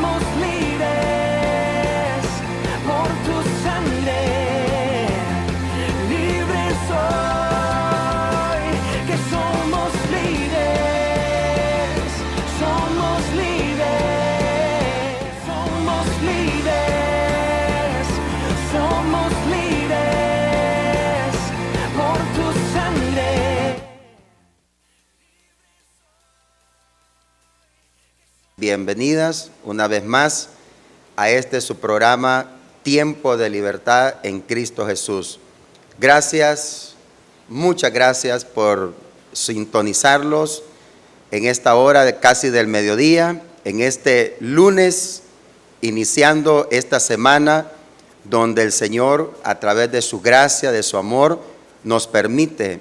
somos libres por tu sangre. Libre soy, que somos libres, somos libres, somos libres, somos libres por tu sangre. Bienvenidas una vez más a su programa Tiempo de Libertad en Cristo Jesús. Gracias, muchas gracias por sintonizarlos en esta hora de casi del mediodía, en este lunes, iniciando esta semana donde el Señor, a través de su gracia, de su amor, nos permite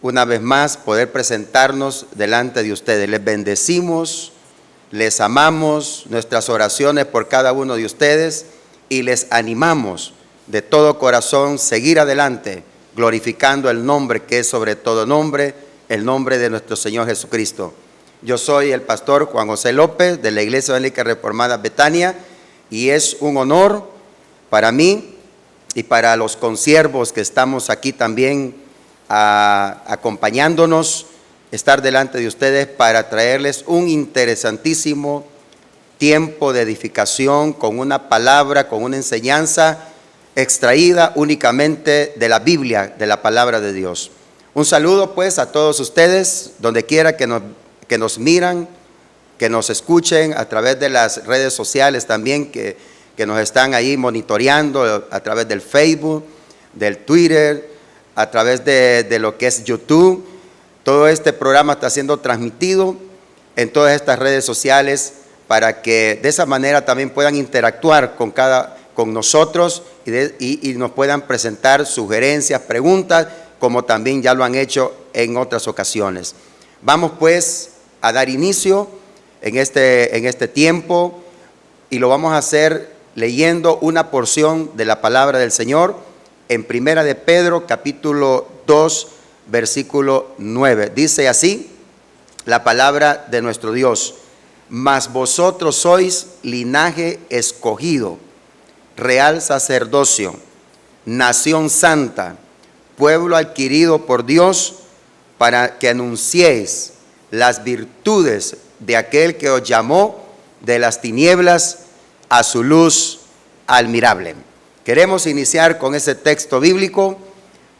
una vez más poder presentarnos delante de ustedes. Les bendecimos, les amamos, nuestras oraciones por cada uno de ustedes, y les animamos de todo corazón seguir adelante, glorificando el nombre que es sobre todo nombre, el nombre de nuestro Señor Jesucristo. Yo soy el pastor Juan José López de la Iglesia Evangélica Reformada Betania, y es un honor para mí y para los consiervos que estamos aquí también acompañándonos, estar delante de ustedes para traerles un interesantísimo tiempo de edificación con una palabra, con una enseñanza extraída únicamente de la Biblia, de la palabra de Dios. Un saludo pues a todos ustedes, donde quiera que nos miran, que nos escuchen a través de las redes sociales también, que nos están ahí monitoreando a través del Facebook, del Twitter, a través de lo que es YouTube. Todo este programa está siendo transmitido en todas estas redes sociales para que de esa manera también puedan interactuar con nosotros y nos puedan presentar sugerencias, preguntas, como también ya lo han hecho en otras ocasiones. Vamos pues a dar inicio en este tiempo, y lo vamos a hacer leyendo una porción de la palabra del Señor en Primera de Pedro, capítulo 2, versículo 9. Dice así la palabra de nuestro Dios: mas vosotros sois linaje escogido, real sacerdocio, nación santa, pueblo adquirido por Dios, para que anunciéis las virtudes de aquel que os llamó de las tinieblas a su luz admirable. Queremos iniciar con ese texto bíblico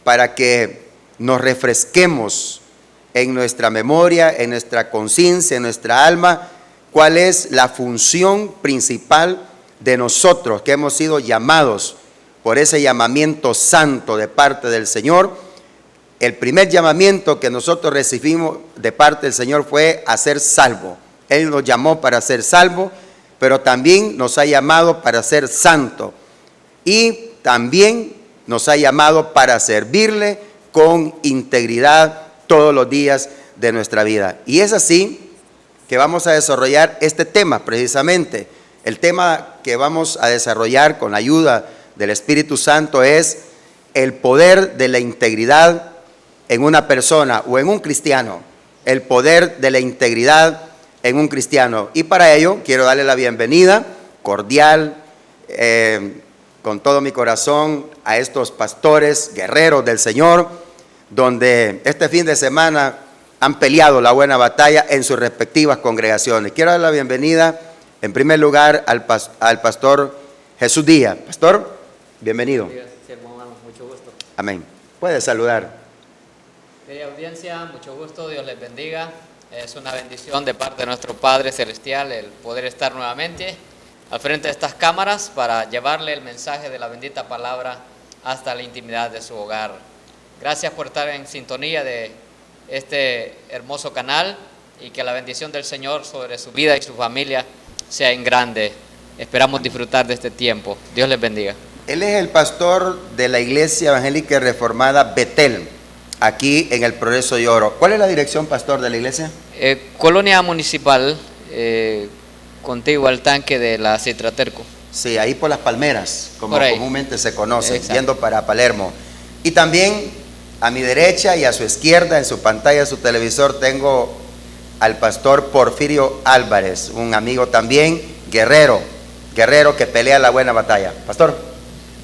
para que nos refresquemos en nuestra memoria, en nuestra conciencia, en nuestra alma, cuál es la función principal de nosotros que hemos sido llamados por ese llamamiento santo de parte del Señor. El primer llamamiento que nosotros recibimos de parte del Señor fue a ser salvo. Él nos llamó para ser salvo, pero también nos ha llamado para ser santo, y también nos ha llamado para servirle con integridad todos los días de nuestra vida. Y es así que vamos a desarrollar este tema precisamente. El tema que vamos a desarrollar con la ayuda del Espíritu Santo es el poder de la integridad en una persona o en un cristiano. El poder de la integridad en un cristiano. Y para ello quiero darle la bienvenida cordial, con todo mi corazón, a estos pastores guerreros del Señor, donde este fin de semana han peleado la buena batalla en sus respectivas congregaciones. Quiero dar la bienvenida en primer lugar al pastor Jesús Díaz. Pastor, bienvenido. Mucho gusto. Amén. Puede saludar. Querida audiencia, mucho gusto, Dios les bendiga. Es una bendición de parte de nuestro Padre Celestial el poder estar nuevamente al frente de estas cámaras para llevarle el mensaje de la bendita palabra hasta la intimidad de su hogar. Gracias por estar en sintonía de este hermoso canal, y que la bendición del Señor sobre su vida y su familia sea en grande. Esperamos disfrutar de este tiempo. Dios les bendiga. Él es el pastor de la Iglesia Evangélica Reformada Betel, aquí en el Progreso de Oro. ¿Cuál es la dirección, pastor, de la iglesia? Colonia Municipal, contiguo al tanque de la Citraterco. Sí, ahí por las Palmeras, como comúnmente se conoce, exacto, yendo para Palermo. Y también a mi derecha y a su izquierda, en su pantalla, su televisor, tengo al pastor Porfirio Álvarez, un amigo también guerrero que pelea la buena batalla. Pastor.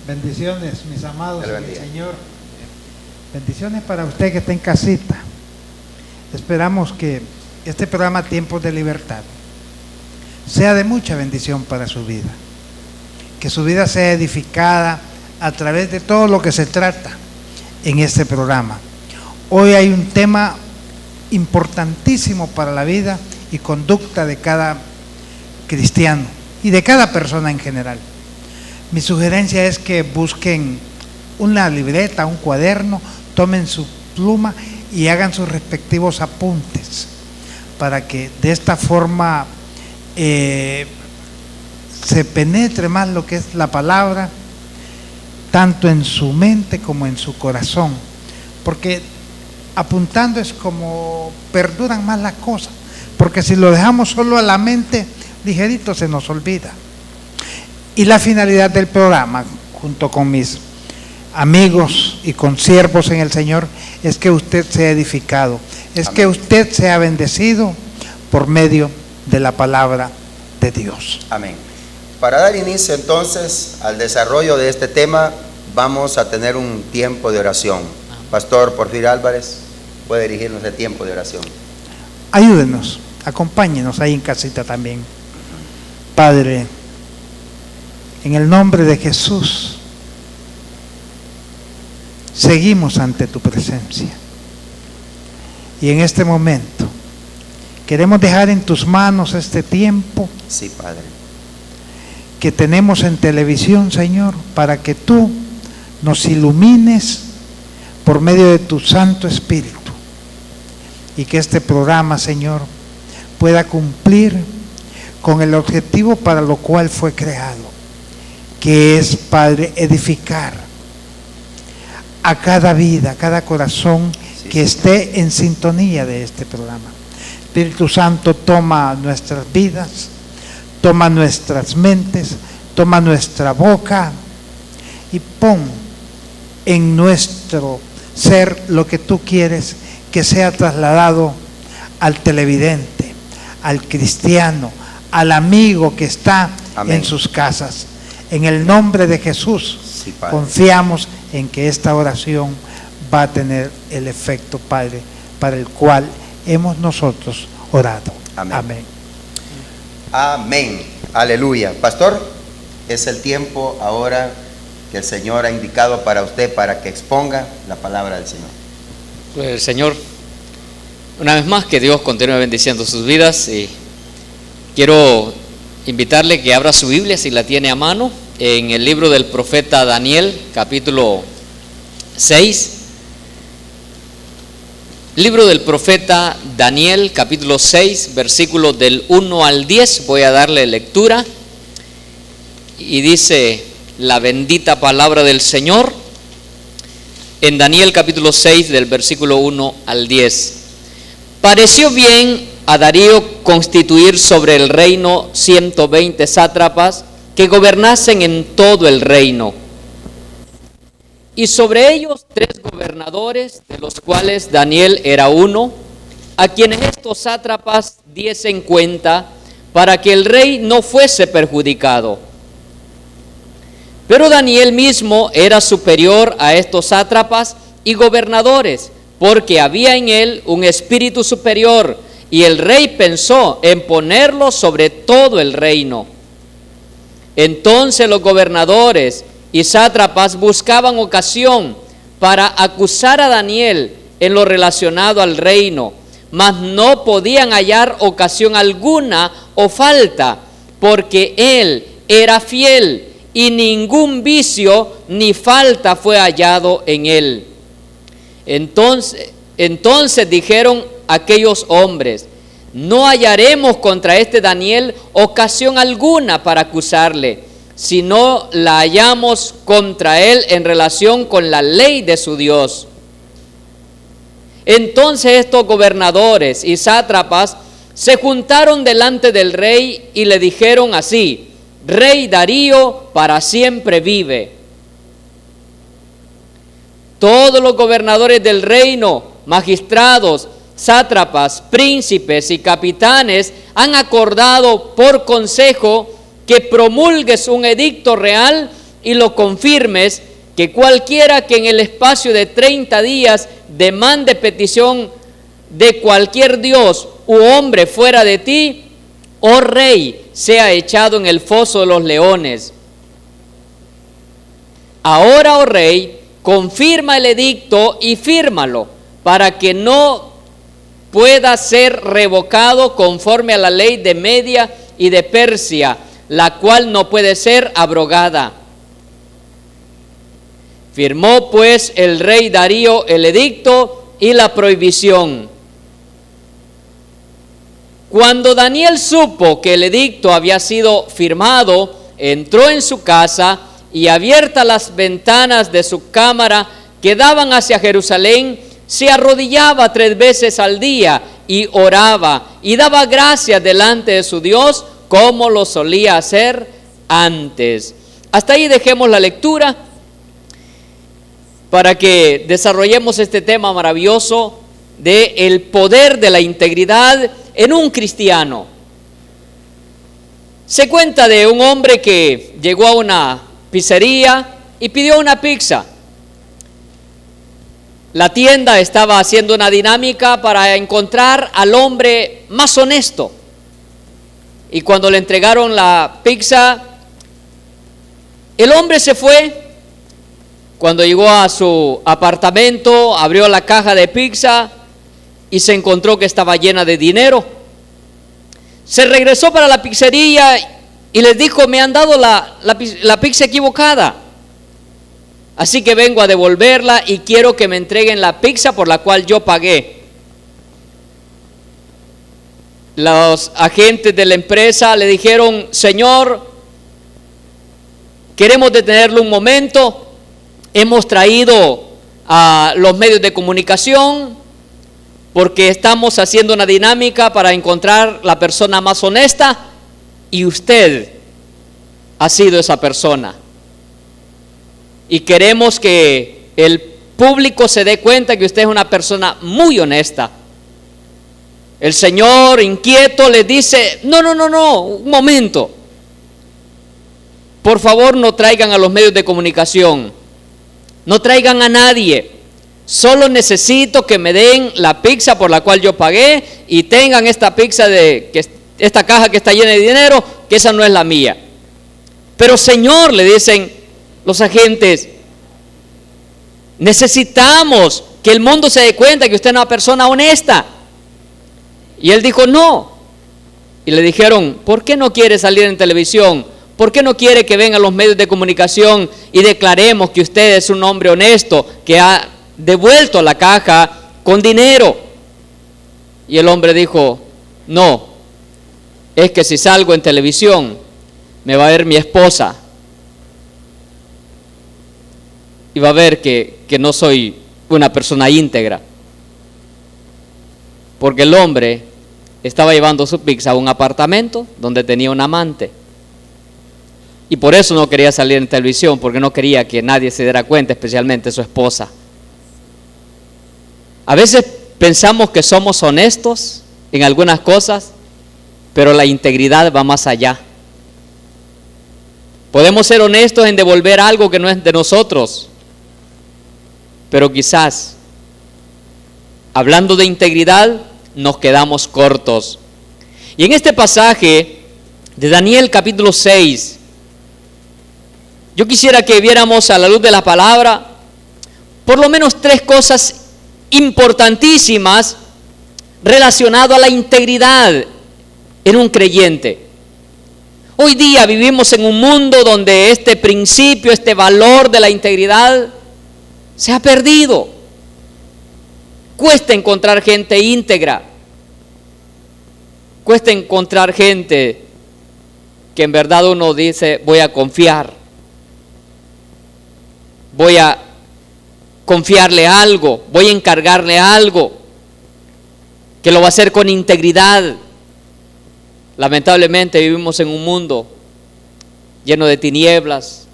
Bendiciones, mis amados Dios le en el bendiga. Señor. Bendiciones para usted que está en casita. Esperamos que este programa Tiempos de Libertad sea de mucha bendición para su vida. Que su vida sea edificada a través de todo lo que se trata en este programa. Hoy hay un tema importantísimo para la vida y conducta de cada cristiano y de cada persona en general. Mi sugerencia es que busquen una libreta, un cuaderno, tomen su pluma y hagan sus respectivos apuntes para que de esta forma se penetre más lo que es la palabra, tanto en su mente como en su corazón, porque apuntando es como perduran más las cosas, porque si lo dejamos solo a la mente, ligerito se nos olvida. Y la finalidad del programa, junto con mis amigos y consiervos en el Señor, es que usted sea edificado, es Amén. que usted sea bendecido por medio de la palabra de Dios. Amén. Para dar inicio entonces al desarrollo de este tema, vamos a tener un tiempo de oración. Pastor Porfirio Álvarez puede dirigirnos el tiempo de oración. Ayúdenos, acompáñenos ahí en casita también. Padre, en el nombre de Jesús, seguimos ante tu presencia. Y en este momento, queremos dejar en tus manos este tiempo Sí, Padre. que tenemos en televisión, Señor, para que tú nos ilumines por medio de tu Santo Espíritu. Y que este programa, Señor, pueda cumplir con el objetivo para lo cual fue creado, que es, Padre, edificar a cada vida, a cada corazón Sí, que Señor. esté en sintonía de este programa. Espíritu Santo, toma nuestras vidas, toma nuestras mentes, toma nuestra boca y pon en nuestro ser lo que tú quieres que sea trasladado al televidente, al cristiano, al amigo que está Amén. en sus casas. En el nombre de Jesús, Sí, Padre. confiamos en que esta oración va a tener el efecto, Padre, para el cual hemos nosotros orado. Amén. Amén. Amén. Aleluya. Pastor, es el tiempo ahora que el Señor ha indicado para usted para que exponga la palabra del Señor. Pues, Señor, una vez más que Dios continúe bendiciendo sus vidas, y quiero invitarle que abra su Biblia si la tiene a mano en el libro del profeta Daniel, capítulo 6. Libro del profeta Daniel, capítulo 6, versículos del 1 al 10. Voy a darle lectura y dice la bendita palabra del Señor en Daniel capítulo 6 del versículo 1 al 10. Pareció bien a Darío constituir sobre el reino 120 sátrapas que gobernasen en todo el reino, y sobre ellos 3 gobernadores, de los cuales Daniel era uno, a quienes estos sátrapas diesen cuenta para que el rey no fuese perjudicado. Pero Daniel mismo era superior a estos sátrapas y gobernadores, porque había en él un espíritu superior, y el rey pensó en ponerlo sobre todo el reino. Entonces los gobernadores y sátrapas buscaban ocasión para acusar a Daniel en lo relacionado al reino, mas no podían hallar ocasión alguna o falta, porque él era fiel y ningún vicio ni falta fue hallado en él. Entonces dijeron aquellos hombres: no hallaremos contra este Daniel ocasión alguna para acusarle, si no la hallamos contra él en relación con la ley de su Dios. Entonces estos gobernadores y sátrapas se juntaron delante del rey y le dijeron así: Rey Darío, para siempre vive. Todos los gobernadores del reino, magistrados, sátrapas, príncipes y capitanes han acordado por consejo que promulgues un edicto real y lo confirmes, que cualquiera que en el espacio de 30 días demande petición de cualquier dios u hombre fuera de ti, oh rey, sea echado en el foso de los leones. Ahora, oh rey, confirma el edicto y fírmalo, para que no pueda ser revocado conforme a la ley de Media y de Persia, la cual no puede ser abrogada. Firmó pues el rey Darío el edicto y la prohibición. Cuando Daniel supo que el edicto había sido firmado, entró en su casa y, abiertas las ventanas de su cámara que daban hacia Jerusalén, se arrodillaba 3 veces al día y oraba y daba gracias delante de su Dios, como lo solía hacer antes. Hasta ahí dejemos la lectura para que desarrollemos este tema maravilloso de el poder de la integridad en un cristiano. Se cuenta de un hombre que llegó a una pizzería y pidió una pizza. La tienda estaba haciendo una dinámica para encontrar al hombre más honesto. Y cuando le entregaron la pizza, el hombre se fue. Cuando llegó a su apartamento, abrió la caja de pizza y se encontró que estaba llena de dinero. Se regresó para la pizzería y les dijo: me han dado la pizza equivocada, así que vengo a devolverla y quiero que me entreguen la pizza por la cual yo pagué. Los agentes de la empresa le dijeron: señor, queremos detenerlo un momento. Hemos traído a los medios de comunicación porque estamos haciendo una dinámica para encontrar la persona más honesta y usted ha sido esa persona. Y queremos que el público se dé cuenta que usted es una persona muy honesta. El señor inquieto le dice: no, un momento. Por favor, no traigan a los medios de comunicación. No traigan a nadie. Solo necesito que me den la pizza por la cual yo pagué y tengan esta pizza esta caja que está llena de dinero, que esa no es la mía. Pero señor, le dicen los agentes, necesitamos que el mundo se dé cuenta que usted es una persona honesta. Y él dijo: no. Y le dijeron: ¿por qué no quiere salir en televisión? ¿Por qué no quiere que vengan los medios de comunicación y declaremos que usted es un hombre honesto, que ha devuelto la caja con dinero? Y el hombre dijo: no, es que si salgo en televisión me va a ver mi esposa y va a ver que no soy una persona íntegra, porque el hombre estaba llevando su pizza a un apartamento donde tenía un amante. Y por eso no quería salir en televisión, porque no quería que nadie se diera cuenta, especialmente su esposa. A veces pensamos que somos honestos en algunas cosas, pero la integridad va más allá. Podemos ser honestos en devolver algo que no es de nosotros, pero quizás, hablando de integridad, nos quedamos cortos. Y en este pasaje de Daniel capítulo 6, yo quisiera que viéramos a la luz de la palabra por lo menos 3 cosas importantísimas relacionadas a la integridad en un creyente. Hoy día vivimos en un mundo donde este principio, este valor de la integridad se ha perdido. Cuesta encontrar gente íntegra. Cuesta encontrar gente que en verdad uno dice: voy a confiar. Voy a confiarle algo, voy a encargarle algo, que lo va a hacer con integridad. Lamentablemente vivimos en un mundo lleno de tinieblas,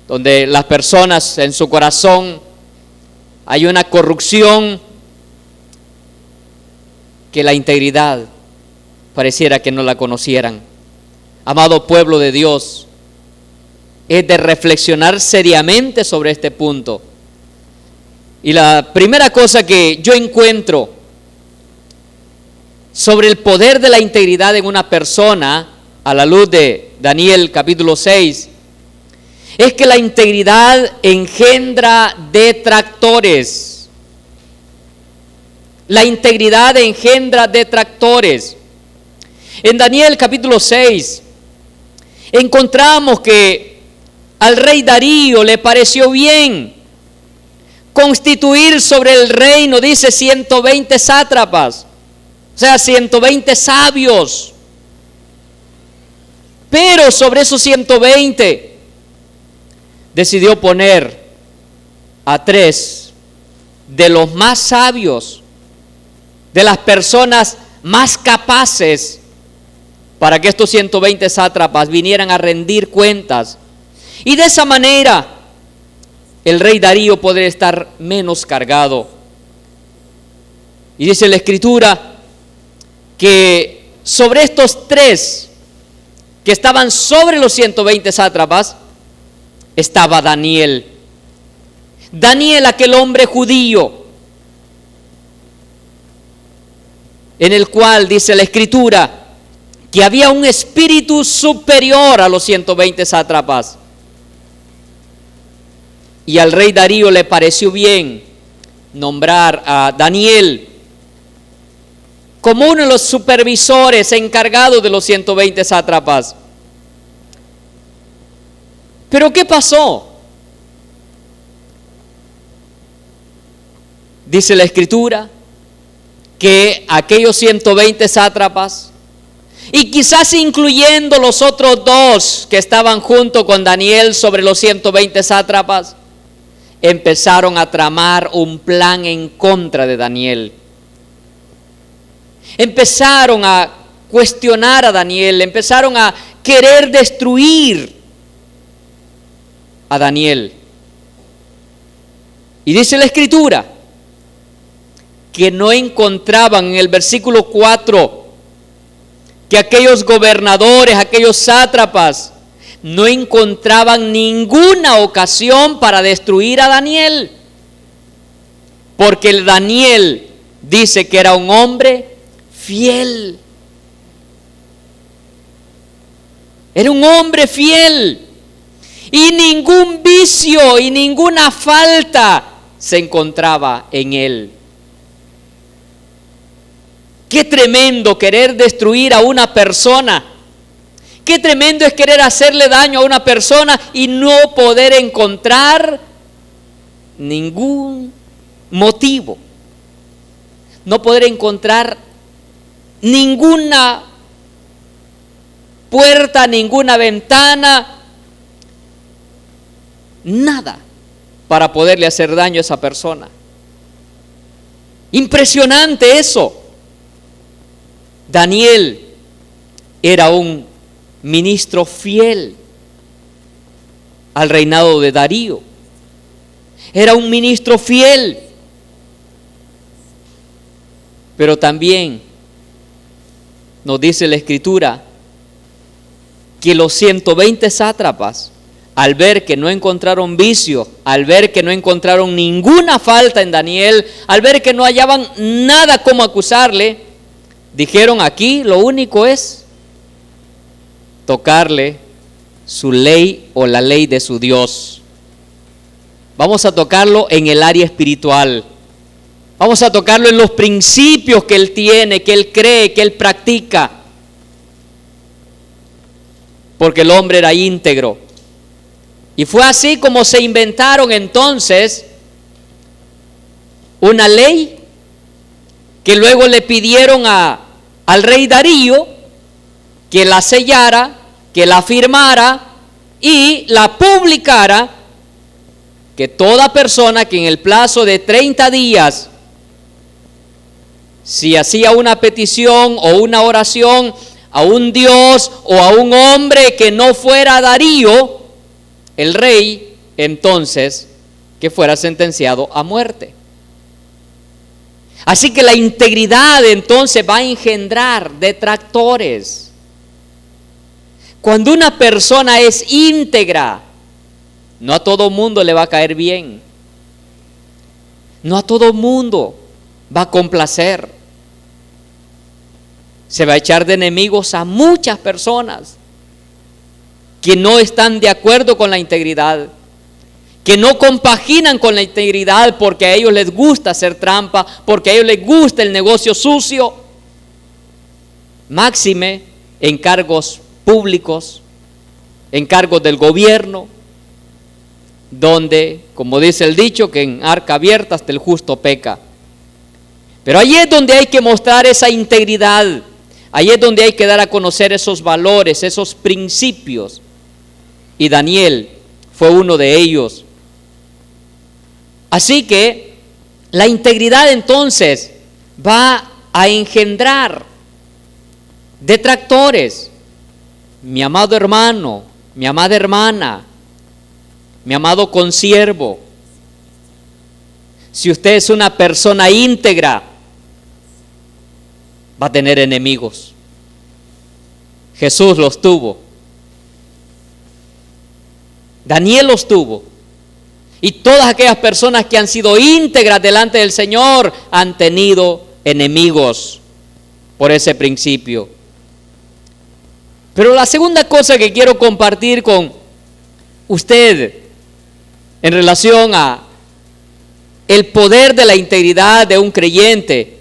donde las personas en su corazón hay una corrupción que la integridad pareciera que no la conocieran. amado pueblo de Dios, es de reflexionar seriamente sobre este punto. Y la primera cosa que yo encuentro sobre el poder de la integridad en una persona, a la luz de Daniel capítulo 6, es que la integridad engendra detractores. La integridad engendra detractores. En Daniel capítulo 6 encontramos que al rey Darío le pareció bien constituir sobre el reino, dice, 120 sátrapas, o sea, 120 sabios. Pero sobre esos 120 decidió poner a 3 de los más sabios, de las personas más capaces, para que estos 120 sátrapas vinieran a rendir cuentas. Y de esa manera el rey Darío podría estar menos cargado. Y dice la Escritura que sobre estos 3 que estaban sobre los 120 sátrapas estaba Daniel. Daniel, aquel hombre judío, en el cual dice la Escritura que había un espíritu superior a los 120 sátrapas. Y al rey Darío le pareció bien nombrar a Daniel como uno de los supervisores encargados de los 120 sátrapas. Pero ¿qué pasó? Dice la Escritura que aquellos 120 sátrapas, y quizás incluyendo los otros 2 que estaban junto con Daniel sobre los 120 sátrapas, empezaron a tramar un plan en contra de Daniel. Empezaron a cuestionar a Daniel, empezaron a querer destruir a Daniel. Y dice la Escritura que no encontraban en el versículo 4 que aquellos gobernadores, aquellos sátrapas, no encontraban ninguna ocasión para destruir a Daniel, porque Daniel dice que era un hombre fiel. Era un hombre fiel, y ningún vicio y ninguna falta se encontraba en él. Qué tremendo querer destruir a una persona. Qué tremendo es querer hacerle daño a una persona y no poder encontrar ningún motivo. No poder encontrar ninguna puerta, ninguna ventana, nada para poderle hacer daño a esa persona. Impresionante eso. Daniel era un ministro fiel al reinado de Darío. Era un ministro fiel. Pero también nos dice la Escritura que los 120 sátrapas, al ver que no encontraron vicio, al ver que no encontraron ninguna falta en Daniel, al ver que no hallaban nada como acusarle, dijeron: aquí lo único es tocarle su ley o la ley de su Dios. Vamos a tocarlo en el área espiritual. Vamos a tocarlo en los principios que él tiene, que él cree, que él practica. Porque el hombre era íntegro. Y fue así como se inventaron entonces una ley que luego le pidieron al rey Darío que la sellara, que la firmara y la publicara, que toda persona que en el plazo de 30 días, si hacía una petición o una oración a un dios o a un hombre que no fuera Darío, el rey, entonces, que fuera sentenciado a muerte. Así que la integridad entonces va a engendrar detractores. Cuando una persona es íntegra, no a todo mundo le va a caer bien. No a todo mundo va a complacer. Se va a echar de enemigos a muchas personas que no están de acuerdo con la integridad, que no compaginan con la integridad porque a ellos les gusta hacer trampa, porque a ellos les gusta el negocio sucio. Máxime en cargos públicos, en cargos del gobierno, donde, como dice el dicho, que en arca abierta hasta el justo peca. Pero ahí es donde hay que mostrar esa integridad, ahí es donde hay que dar a conocer esos valores, esos principios. Y Daniel fue uno de ellos. Así que la integridad entonces va a engendrar detractores. Mi amado hermano, mi amada hermana, mi amado consiervo, si usted es una persona íntegra, va a tener enemigos. Jesús los tuvo. Daniel los tuvo. Y todas aquellas personas que han sido íntegras delante del Señor han tenido enemigos por ese principio. Pero la segunda cosa que quiero compartir con usted en relación a el poder de la integridad de un creyente,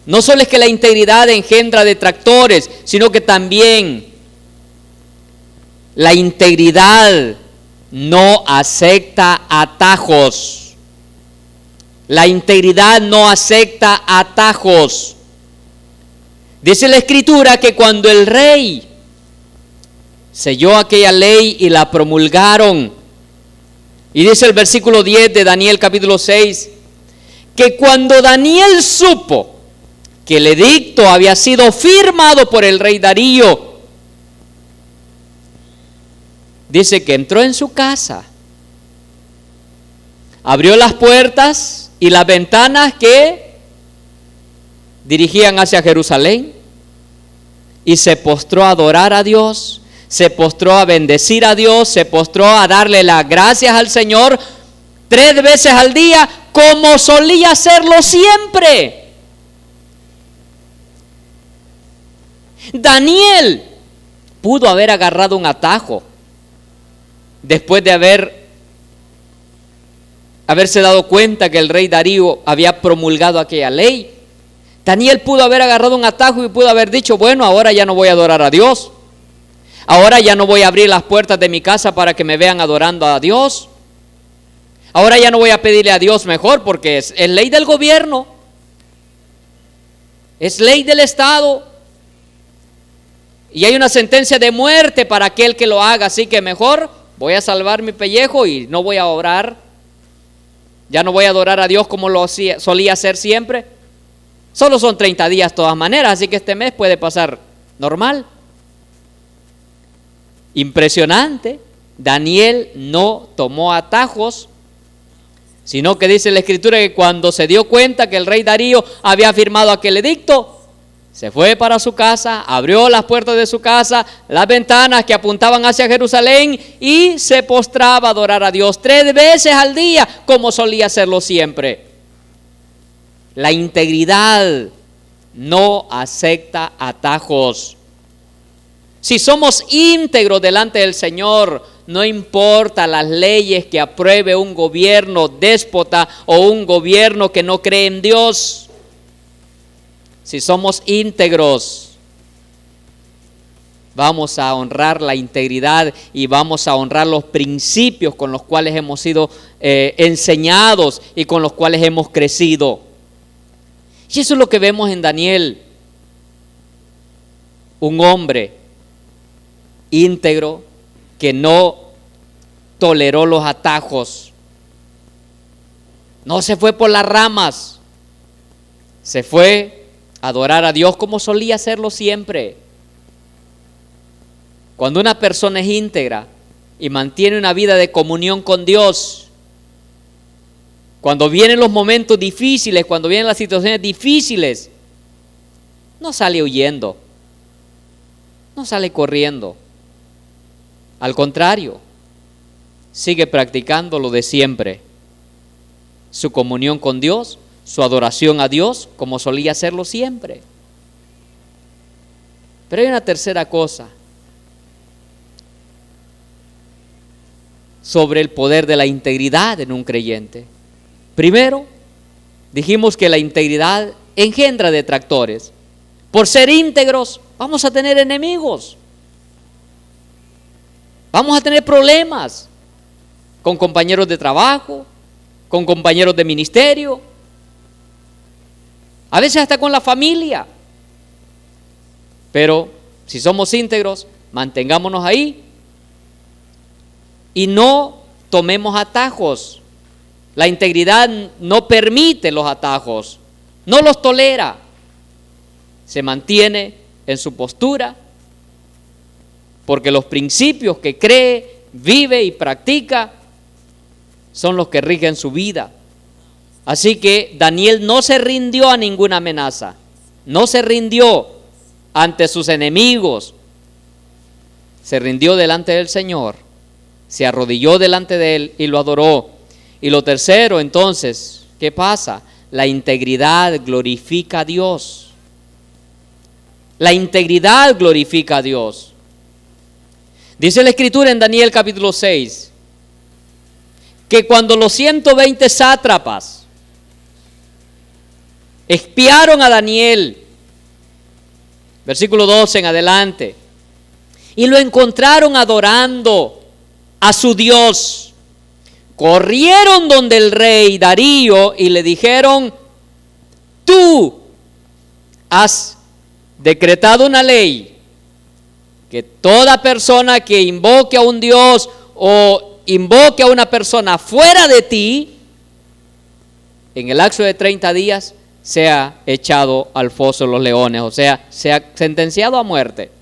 no solo es que la integridad engendra detractores, sino que también la integridad no acepta atajos. La integridad no acepta atajos. Dice la Escritura que cuando el rey selló aquella ley y la promulgaron, y dice el versículo 10 de Daniel capítulo 6, que cuando Daniel supo que el edicto había sido firmado por el rey Darío, dice que entró en su casa, abrió las puertas y las ventanas que dirigían hacia Jerusalén y se postró a adorar a Dios, se postró a bendecir a Dios, se postró a darle las gracias al Señor 3 veces al día, como solía hacerlo siempre. Daniel pudo haber agarrado un atajo después de haberse dado cuenta que el rey Darío había promulgado aquella ley. Daniel pudo haber agarrado un atajo y pudo haber dicho, bueno, ahora ya no voy a adorar a Dios. Ahora ya no voy a abrir las puertas de mi casa para que me vean adorando a Dios. Ahora ya no voy a pedirle a Dios mejor porque es ley del gobierno. Es ley del Estado. Y hay una sentencia de muerte para aquel que lo haga. Así que mejor voy a salvar mi pellejo y no voy a orar. Ya no voy a adorar a Dios como lo solía hacer siempre. Solo son 30 días de todas maneras, así que este mes puede pasar normal. Impresionante. Daniel no tomó atajos, sino que dice la Escritura que cuando se dio cuenta que el rey Darío había firmado aquel edicto, se fue para su casa, abrió las puertas de su casa, las ventanas que apuntaban hacia Jerusalén y se postraba a adorar a Dios 3 veces al día, como solía hacerlo siempre. La integridad no acepta atajos. Si somos íntegros delante del Señor, no importa las leyes que apruebe un gobierno déspota o un gobierno que no cree en Dios. Si somos íntegros, vamos a honrar la integridad y vamos a honrar los principios con los cuales hemos sido enseñados y con los cuales hemos crecido. Y eso es lo que vemos en Daniel, un hombre íntegro que no toleró los atajos, no se fue por las ramas, se fue a adorar a Dios como solía hacerlo siempre. Cuando una persona es íntegra y mantiene una vida de comunión con Dios, cuando vienen los momentos difíciles, cuando vienen las situaciones difíciles, no sale huyendo, no sale corriendo, Al contrario, sigue practicando lo de siempre. Su comunión con Dios, su adoración a Dios, como solía hacerlo siempre. Pero hay una tercera cosa sobre el poder de la integridad en un creyente. Primero, dijimos que la integridad engendra detractores. Por ser íntegros, vamos a tener enemigos. Vamos a tener problemas con compañeros de trabajo, con compañeros de ministerio, a veces hasta con la familia. Pero si somos íntegros, mantengámonos ahí y no tomemos atajos. La integridad no permite los atajos, no los tolera. Se mantiene en su postura porque los principios que cree, vive y practica son los que rigen su vida. Así que Daniel no se rindió a ninguna amenaza, no se rindió ante sus enemigos, se rindió delante del Señor, se arrodilló delante de Él y lo adoró. Y lo tercero, entonces, ¿qué pasa? La integridad glorifica a Dios. La integridad glorifica a Dios. Dice la Escritura en Daniel capítulo 6, que cuando los 120 sátrapas espiaron a Daniel, versículo 12 en adelante, y lo encontraron adorando a su Dios, corrieron donde el rey Darío y le dijeron: tú has decretado una ley que toda persona que invoque a un Dios o invoque a una persona fuera de ti, en el lapso de 30 días sea echado al foso de los leones, o sea sentenciado a muerte.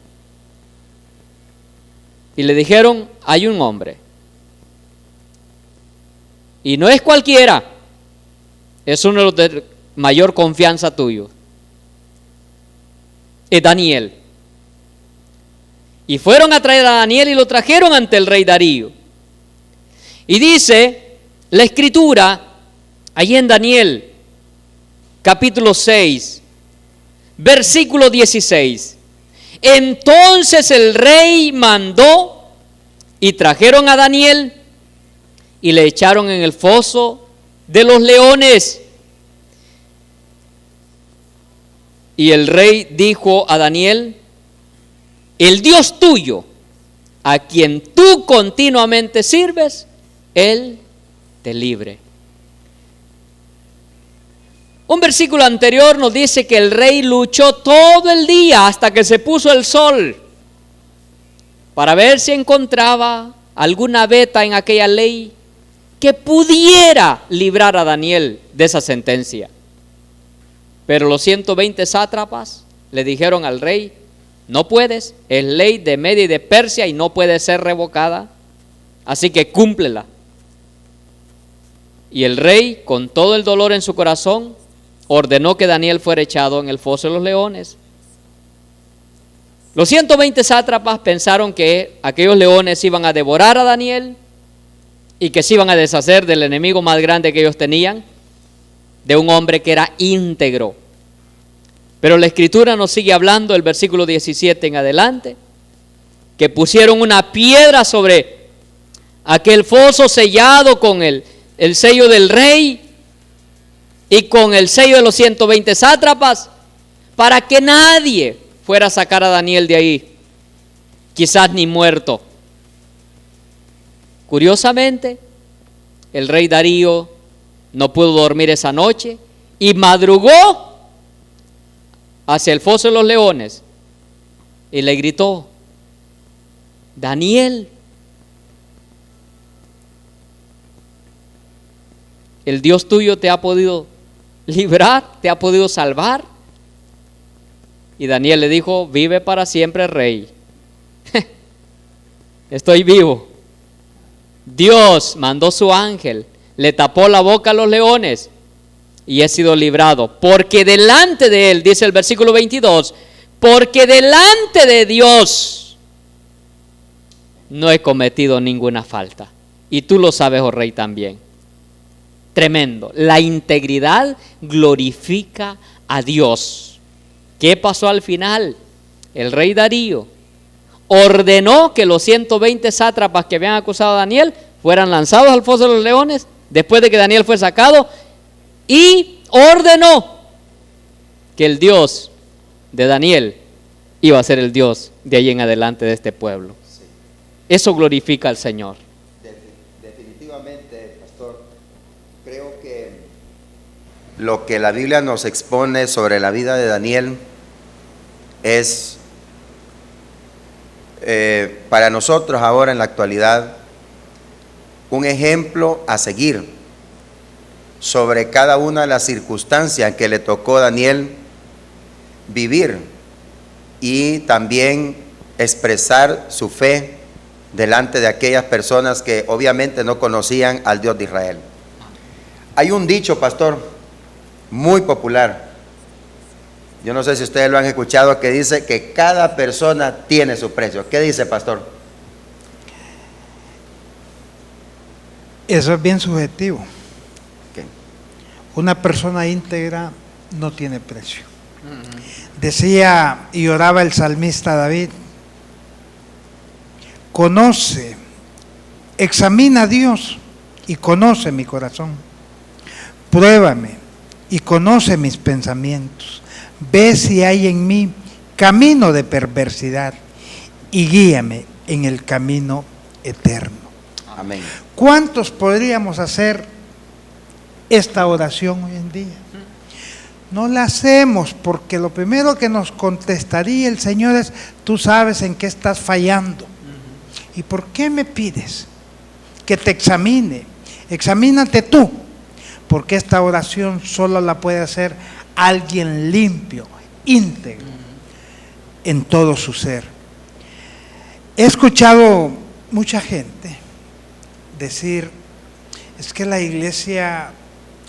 Y le dijeron: hay un hombre, y no es cualquiera, es uno de los de mayor confianza tuyo, es Daniel. Y fueron a traer a Daniel y lo trajeron ante el rey Darío. Y dice la Escritura, ahí en Daniel, capítulo 6, versículo 16. Entonces el rey mandó y trajeron a Daniel y le echaron en el foso de los leones. Y el rey dijo a Daniel: el Dios tuyo, a quien tú continuamente sirves, Él te libre. Un versículo anterior nos dice que el rey luchó todo el día hasta que se puso el sol para ver si encontraba alguna veta en aquella ley que pudiera librar a Daniel de esa sentencia. Pero los 120 sátrapas le dijeron al rey: no puedes, es ley de Media y de Persia y no puede ser revocada, así que cúmplela. Y el rey, con todo el dolor en su corazón, ordenó que Daniel fuera echado en el foso de los leones. Los 120 sátrapas pensaron que aquellos leones iban a devorar a Daniel y que se iban a deshacer del enemigo más grande que ellos tenían, de un hombre que era íntegro. Pero la Escritura nos sigue hablando, el versículo 17 en adelante, que pusieron una piedra sobre aquel foso sellado con el sello del rey y con el sello de los 120 sátrapas, para que nadie fuera a sacar a Daniel de ahí, quizás ni muerto. Curiosamente, el rey Darío no pudo dormir esa noche y madrugó hacia el foso de los leones y le gritó: Daniel, el Dios tuyo te ha podido librar, te ha podido salvar. Y Daniel le dijo: vive para siempre, rey. Estoy vivo. Dios mandó su ángel, le tapó la boca a los leones y he sido librado, porque delante de él, dice el versículo 22, porque delante de Dios no he cometido ninguna falta. Y tú lo sabes, oh rey, también. Tremendo. La integridad glorifica a Dios. ¿Qué pasó al final? El rey Darío ordenó que los 120 sátrapas que habían acusado a Daniel fueran lanzados al foso de los leones después de que Daniel fue sacado, y ordenó que el Dios de Daniel iba a ser el Dios de ahí en adelante de este pueblo. Eso glorifica al Señor. Definitivamente, pastor, creo que lo que la Biblia nos expone sobre la vida de Daniel es para nosotros ahora en la actualidad un ejemplo a seguir sobre cada una de las circunstancias que le tocó a Daniel vivir y también expresar su fe delante de aquellas personas que obviamente no conocían al Dios de Israel. Hay un dicho, pastor, muy popular, yo no sé si ustedes lo han escuchado, que dice que cada persona tiene su precio. ¿Qué dice, pastor? Eso es bien subjetivo. ¿Qué? Una persona íntegra no tiene precio. Decía y oraba el salmista David: conoce, examina a Dios y conoce mi corazón. Pruébame y conoce mis pensamientos. Ve si hay en mí camino de perversidad y guíame en el camino eterno. Amén. ¿Cuántos podríamos hacer esta oración hoy en día? No la hacemos porque lo primero que nos contestaría el Señor es: tú sabes en qué estás fallando. ¿Y por qué me pides que te examine? Examínate tú, porque esta oración solo la puede hacer alguien limpio, íntegro en todo su ser. He escuchado mucha gente decir: es que la iglesia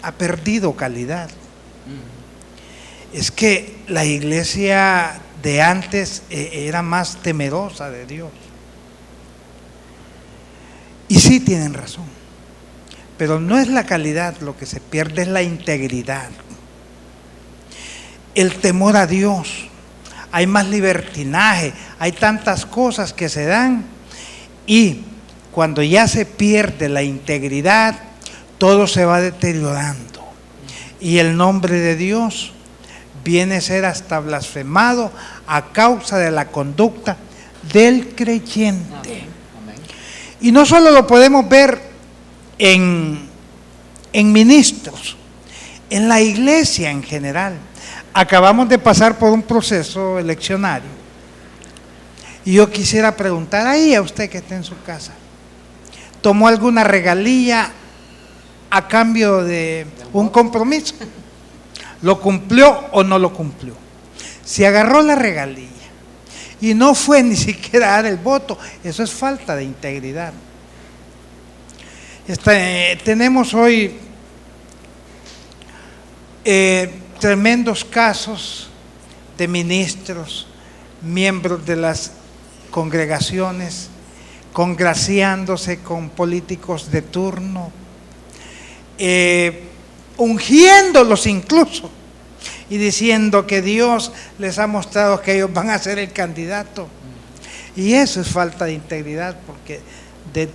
ha perdido calidad. Es que la iglesia de antes era más temerosa de Dios. Y sí tienen razón, pero no es la calidad lo que se pierde, es la integridad, el temor a Dios. Hay más libertinaje, hay tantas cosas que se dan, y cuando ya se pierde la integridad, todo se va deteriorando y el nombre de Dios viene a ser hasta blasfemado a causa de la conducta del creyente. Y no solo lo podemos ver en ministros, en la iglesia en general. Acabamos de pasar por un proceso eleccionario y yo quisiera preguntar ahí a usted que está en su casa: ¿tomó alguna regalía a cambio de un compromiso? ¿Lo cumplió o no lo cumplió? Si agarró la regalía y no fue ni siquiera a dar el voto, eso es falta de integridad. Tenemos hoy tremendos casos de ministros, miembros de las congregaciones, congraciándose con políticos de turno, ungiéndolos incluso, y diciendo que Dios les ha mostrado que ellos van a ser el candidato. Y eso es falta de integridad, porque de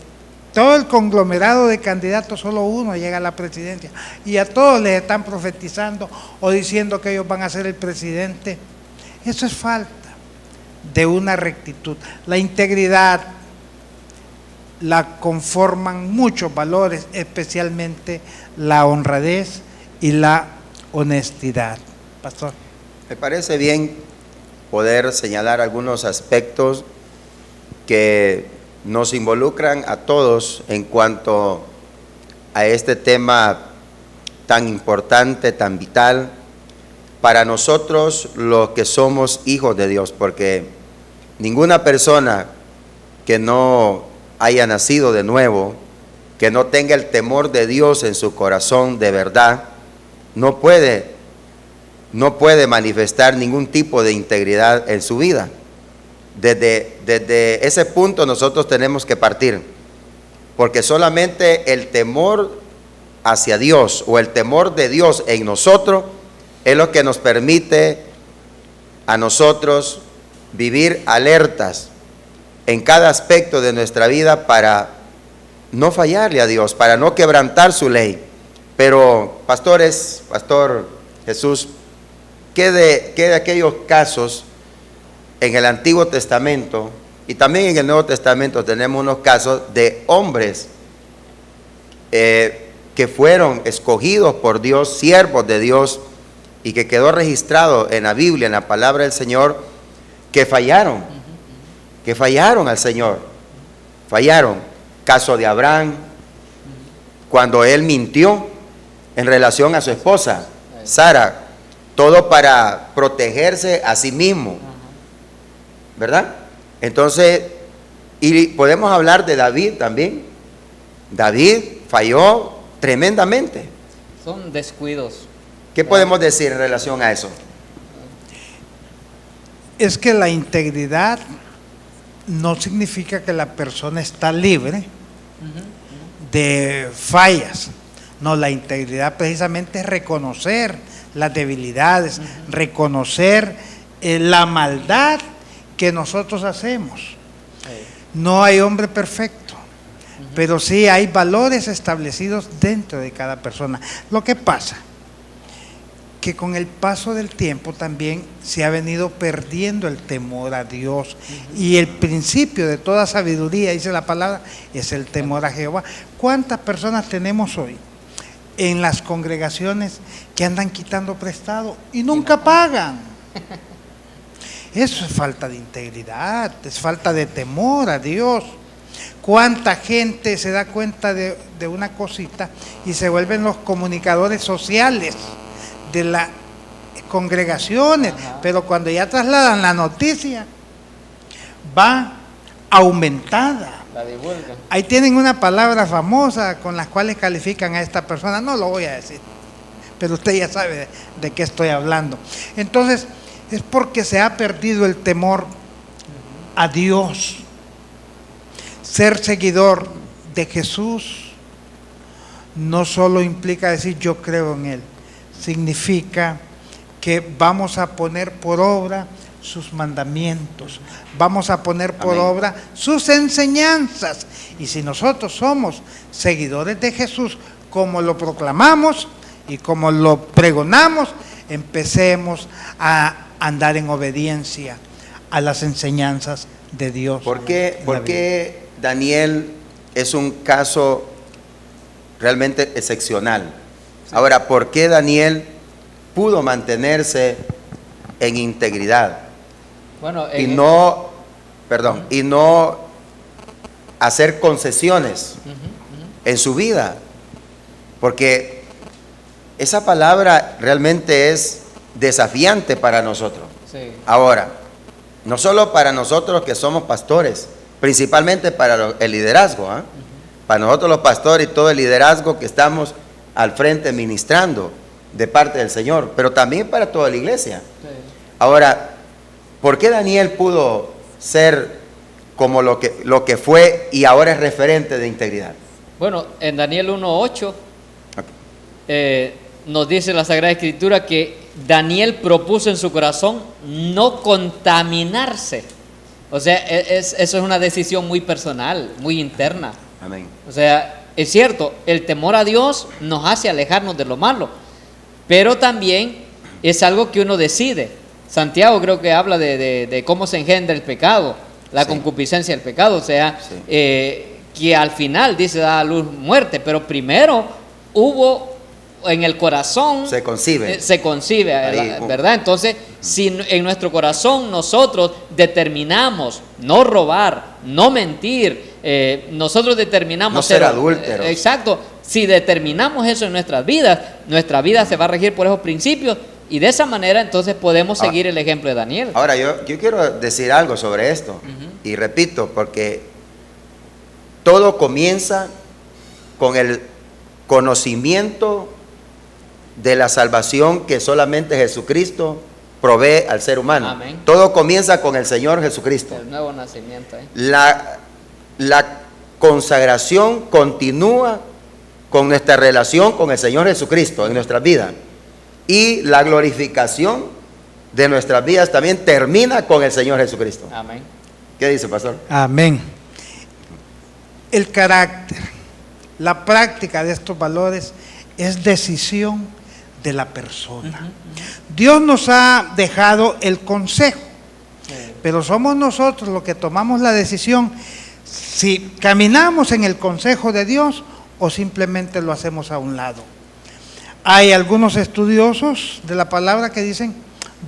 todo el conglomerado de candidatos solo uno llega a la presidencia y a todos les están profetizando o diciendo que ellos van a ser el presidente. Eso es falta de una rectitud. La integridad la conforman muchos valores, especialmente la honradez y la honestidad. Pastor. Me parece bien poder señalar algunos aspectos que nos involucran a todos en cuanto a este tema tan importante, tan vital para nosotros los que somos hijos de Dios, porque ninguna persona que no haya nacido de nuevo, que no tenga el temor de Dios en su corazón de verdad, no puede manifestar ningún tipo de integridad en su vida. Desde ese punto nosotros tenemos que partir, porque solamente el temor hacia Dios o el temor de Dios en nosotros es lo que nos permite a nosotros vivir alertas en cada aspecto de nuestra vida para no fallarle a Dios, para no quebrantar su ley. Pero, Pastor Jesús, ¿qué de aquellos casos en el Antiguo Testamento y también en el Nuevo Testamento? Tenemos unos casos de hombres que fueron escogidos por Dios, siervos de Dios, y que quedó registrado en la Biblia, en la palabra del Señor, que fallaron al Señor, fallaron. Caso de Abraham, cuando él mintió en relación a su esposa, Sara, todo para protegerse a sí mismo, ¿verdad? Entonces, y podemos hablar de David también. David falló tremendamente. Son descuidos. ¿Qué podemos decir en relación a eso? Es que la integridad no significa que la persona está libre de fallas. No, la integridad precisamente es reconocer las debilidades, reconocer la maldad que nosotros hacemos. No hay hombre perfecto, pero sí hay valores establecidos dentro de cada persona. Lo que pasa que con el paso del tiempo también se ha venido perdiendo el temor a Dios, y el principio de toda sabiduría, dice la palabra, es el temor a Jehová. ¿Cuántas personas tenemos hoy en las congregaciones que andan quitando prestado y nunca pagan? Eso es falta de integridad, es falta de temor a Dios. ¿Cuánta gente se da cuenta de una cosita y se vuelven los comunicadores sociales de las congregaciones? Pero cuando ya trasladan la noticia, va aumentada. La divulgan. Ahí tienen una palabra famosa con las cuales califican a esta persona. No lo voy a decir, pero usted ya sabe de qué estoy hablando. Entonces, es porque se ha perdido el temor a Dios. Ser seguidor de Jesús no solo implica decir yo creo en Él, significa que vamos a poner por obra sus mandamientos, vamos a poner por obra sus enseñanzas. Y si nosotros somos seguidores de Jesús, como lo proclamamos y como lo pregonamos, empecemos a andar en obediencia a las enseñanzas de Dios. ¿Por qué Daniel es un caso realmente excepcional? Ahora, ¿por qué Daniel pudo mantenerse en integridad? Bueno, Y no hacer concesiones en su vida, porque esa palabra realmente es desafiante para nosotros. Sí. Ahora, no solo para nosotros que somos pastores, principalmente para el liderazgo, para nosotros los pastores y todo el liderazgo que estamos al frente ministrando de parte del Señor, pero también para toda la iglesia. Sí. Ahora, ¿por qué Daniel pudo ser como lo que fue y ahora es referente de integridad? Bueno, en Daniel 1:8 nos dice la Sagrada Escritura que Daniel propuso en su corazón no contaminarse. O sea, eso es una decisión muy personal, muy interna. Amén. O sea, es cierto, el temor a Dios nos hace alejarnos de lo malo, pero también es algo que uno decide. Santiago creo que habla de cómo se engendra el pecado, la concupiscencia del pecado, o sea, que al final dice da a luz muerte, pero primero hubo en el corazón, Se concibe. Ahí, ¿verdad? Entonces, si en nuestro corazón nosotros determinamos no robar, no mentir, nosotros determinamos No ser adúlteros. Exacto. Si determinamos eso en nuestra vida se va a regir por esos principios, y de esa manera entonces podemos seguir el ejemplo de Daniel. Ahora, yo quiero decir algo sobre esto, y repito, porque todo comienza con el conocimiento de la salvación que solamente Jesucristo provee al ser humano. Amén. Todo comienza con el Señor Jesucristo. El nuevo nacimiento. La consagración continúa con nuestra relación con el Señor Jesucristo en nuestras vidas. Y la glorificación de nuestras vidas también termina con el Señor Jesucristo. Amén. ¿Qué dice, pastor? Amén. El carácter, la práctica de estos valores es decisión de la persona. Dios nos ha dejado el consejo, pero somos nosotros los que tomamos la decisión si caminamos en el consejo de Dios o simplemente lo hacemos a un lado. Hay algunos estudiosos de la palabra que dicen,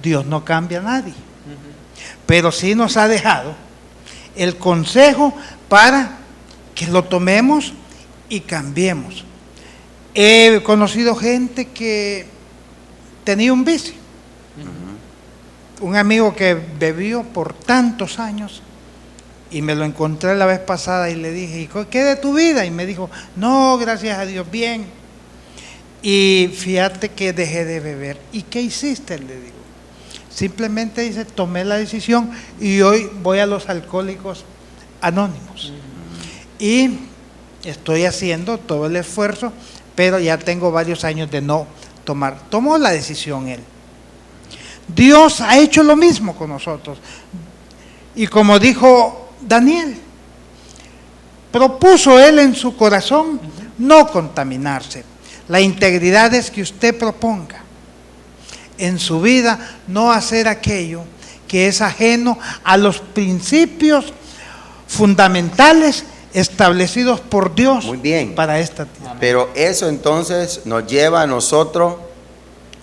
Dios no cambia a nadie, pero sí nos ha dejado el consejo para que lo tomemos y cambiemos. He conocido gente que tenía un vicio. Un amigo que bebió por tantos años y me lo encontré la vez pasada y le dije, ¿qué de tu vida? Y me dijo, no, gracias a Dios, bien. Y fíjate que dejé de beber. ¿Y qué hiciste? Le digo. Simplemente dice, tomé la decisión y hoy voy a los Alcohólicos Anónimos. Y estoy haciendo todo el esfuerzo, pero ya tengo varios años de no tomar. Tomó la decisión él. Dios ha hecho lo mismo con nosotros. Y como dijo Daniel, propuso él en su corazón no contaminarse. La integridad es que usted proponga en su vida no hacer aquello que es ajeno a los principios fundamentales establecidos por Dios. Muy bien. Para esta tierra. Pero eso entonces nos lleva a nosotros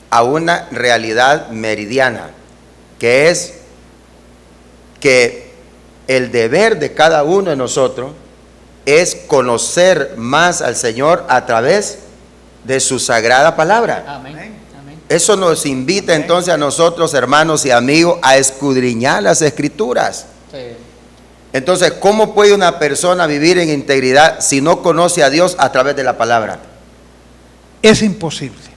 a una realidad meridiana, que es que el deber de cada uno de nosotros es conocer más al Señor a través de su sagrada palabra. Amén. Amén. Eso nos invita entonces a nosotros, hermanos y amigos, a escudriñar las Escrituras. Sí. Entonces, ¿cómo puede una persona vivir en integridad si no conoce a Dios a través de la palabra? Es imposible.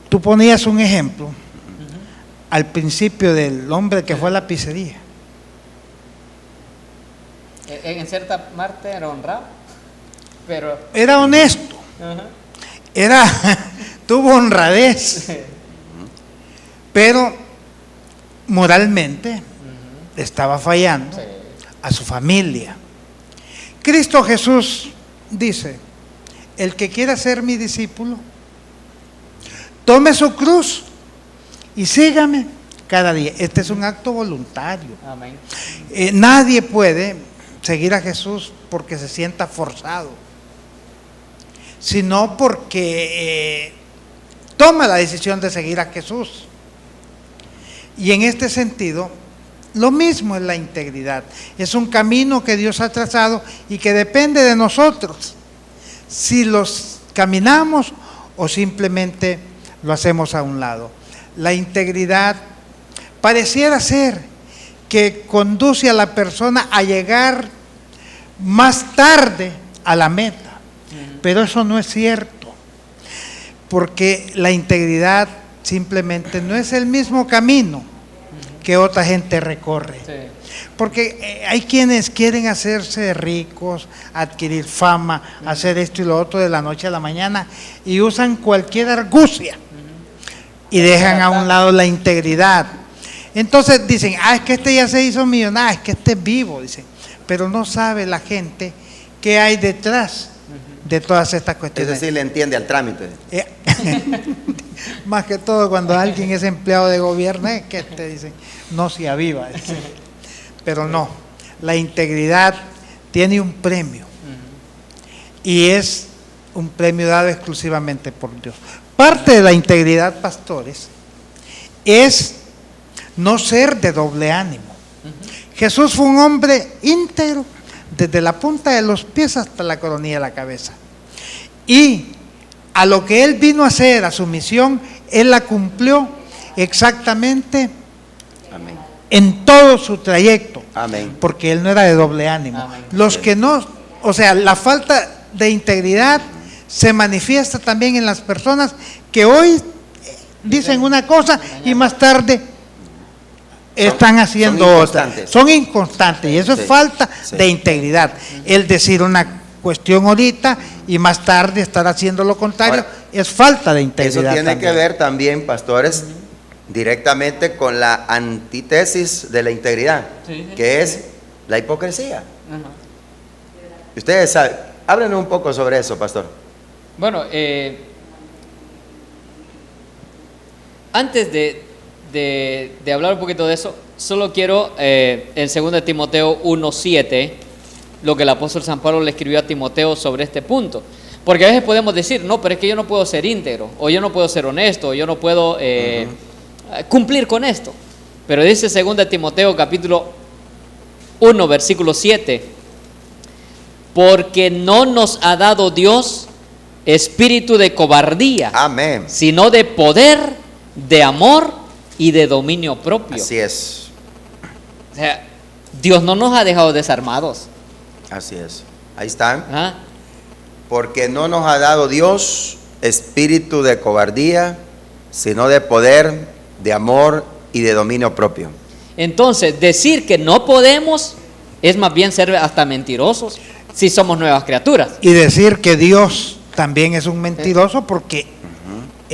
Tú ponías un ejemplo al principio del hombre que fue a la pizzería. En cierta parte era honrado, pero Era honesto, tuvo honradez, pero moralmente estaba fallando a su familia. Cristo Jesús dice, el que quiera ser mi discípulo, tome su cruz y sígame cada día. Este es un acto voluntario. amén. Nadie puede seguir a Jesús porque se sienta forzado, sino porque toma la decisión de seguir a Jesús. Y en este sentido, lo mismo es la integridad. Es un camino que Dios ha trazado y que depende de nosotros, si los caminamos o simplemente lo hacemos a un lado. La integridad pareciera ser que conduce a la persona a llegar más tarde a la meta, pero eso no es cierto, porque la integridad simplemente no es el mismo camino que otra gente recorre. Sí. Porque hay quienes quieren hacerse ricos, adquirir fama, hacer esto y lo otro de la noche a la mañana y usan cualquier argucia y dejan a un lado la integridad. Entonces dicen, es que este ya se hizo millonario, es que este es vivo, dicen, pero no sabe la gente qué hay detrás de todas estas Es cuestiones. decir, le entiende al trámite. Más que todo cuando alguien es empleado de gobierno, es que te dicen, no se aviva. Pero no, la integridad tiene un premio y es un premio dado exclusivamente por Dios. Parte de la integridad, pastores, es no ser de doble ánimo. Jesús fue un hombre íntegro desde la punta de los pies hasta la coronilla de la cabeza. Y a lo que él vino a hacer, a su misión, él la cumplió exactamente Amén. en todo su trayecto. Amén. Porque él no era de doble ánimo. Amén. Los que no, o sea, la falta de integridad se manifiesta también en las personas que hoy dicen una cosa y más tarde están haciendo son otra. inconstantes. Son inconstantes y eso Sí, es falta sí. de integridad. El decir una cuestión ahorita y más tarde estar haciendo lo contrario Ahora, es falta de Eso integridad. tiene también. que ver también, pastores, directamente con la antítesis de la integridad, Sí, sí, que es sí. la hipocresía. Ustedes saben, háblenos un poco sobre eso, pastor. Bueno, antes de hablar un poquito de eso, solo quiero en 2 Timoteo 1:7, lo que el apóstol San Pablo le escribió a Timoteo sobre este punto. Porque a veces podemos decir, no, pero es que yo no puedo ser íntegro, o yo no puedo ser honesto, o yo no puedo cumplir con esto. Pero dice 2 Timoteo capítulo 1, versículo 7, porque no nos ha dado Dios espíritu de cobardía, Amén. sino de poder, de amor y de dominio propio. Así es, O sea, Dios no nos ha dejado desarmados. así es. Ahí están. ¿Ah? Porque no nos ha dado Dios espíritu de cobardía, sino de poder, de amor y de dominio propio. Entonces, decir que no podemos es más bien ser hasta mentirosos si somos nuevas criaturas. Y decir que Dios también es un mentiroso porque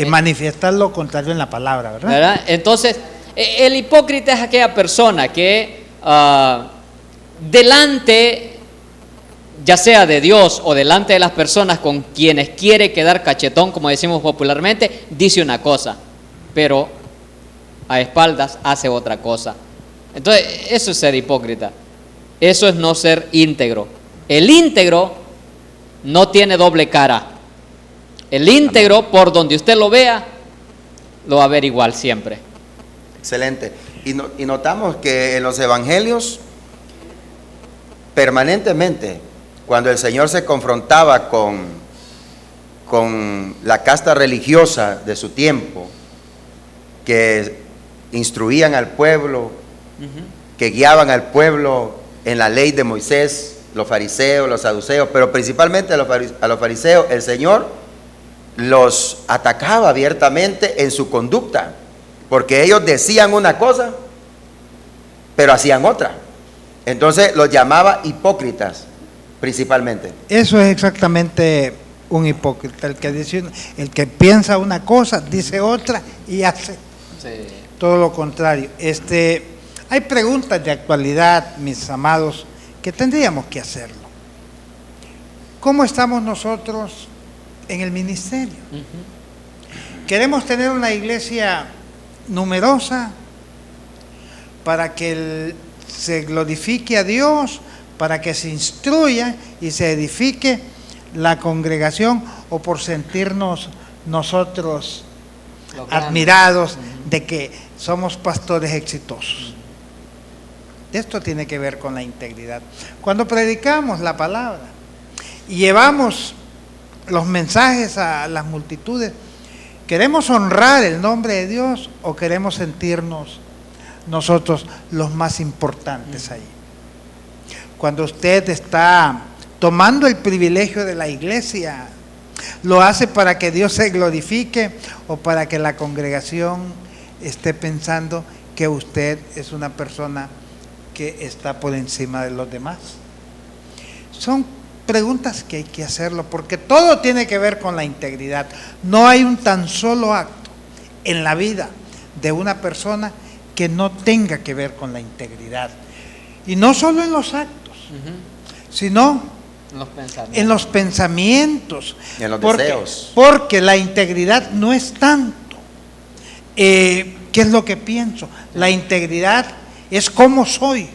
manifiesta lo contrario en la palabra, ¿verdad? ¿Verdad? Entonces, el hipócrita es aquella persona que delante, ya sea de Dios o delante de las personas con quienes quiere quedar cachetón, como decimos popularmente, dice una cosa, pero a espaldas hace otra cosa. Entonces, eso es ser hipócrita. Eso es no ser íntegro. El íntegro no tiene doble cara. El íntegro, por donde usted lo vea, lo va a ver igual siempre. Excelente. Y notamos que en los evangelios, permanentemente, cuando el Señor se confrontaba con la casta religiosa de su tiempo, que instruían al pueblo, que guiaban al pueblo en la ley de Moisés, los fariseos, los saduceos, pero principalmente a los fariseos, el Señor los atacaba abiertamente en su conducta, porque ellos decían una cosa, pero hacían otra. Entonces los llamaba hipócritas, principalmente. Eso es exactamente un hipócrita, el que piensa una cosa, dice otra y hace todo lo contrario. Hay preguntas de actualidad, mis amados, que tendríamos que hacerlo. ¿Cómo estamos nosotros en el ministerio? ¿Queremos tener una iglesia numerosa para que se glorifique a Dios, para que se instruya y se edifique la congregación, o por sentirnos nosotros admirados de que somos pastores exitosos? Esto tiene que ver con la integridad. Cuando predicamos la palabra y llevamos los mensajes a las multitudes, ¿queremos honrar el nombre de Dios o queremos sentirnos nosotros los más importantes ahí? Cuando usted está tomando el privilegio de la iglesia, ¿lo hace para que Dios se glorifique o para que la congregación esté pensando que usted es una persona que está por encima de los demás? Son preguntas que hay que hacerlo, porque todo tiene que ver con la integridad. No hay un tan solo acto en la vida de una persona que no tenga que ver con la integridad. Y no solo en los actos, sino en los pensamientos, Y en los porque, deseos. porque la integridad no es tanto qué es lo que pienso. La integridad es cómo soy.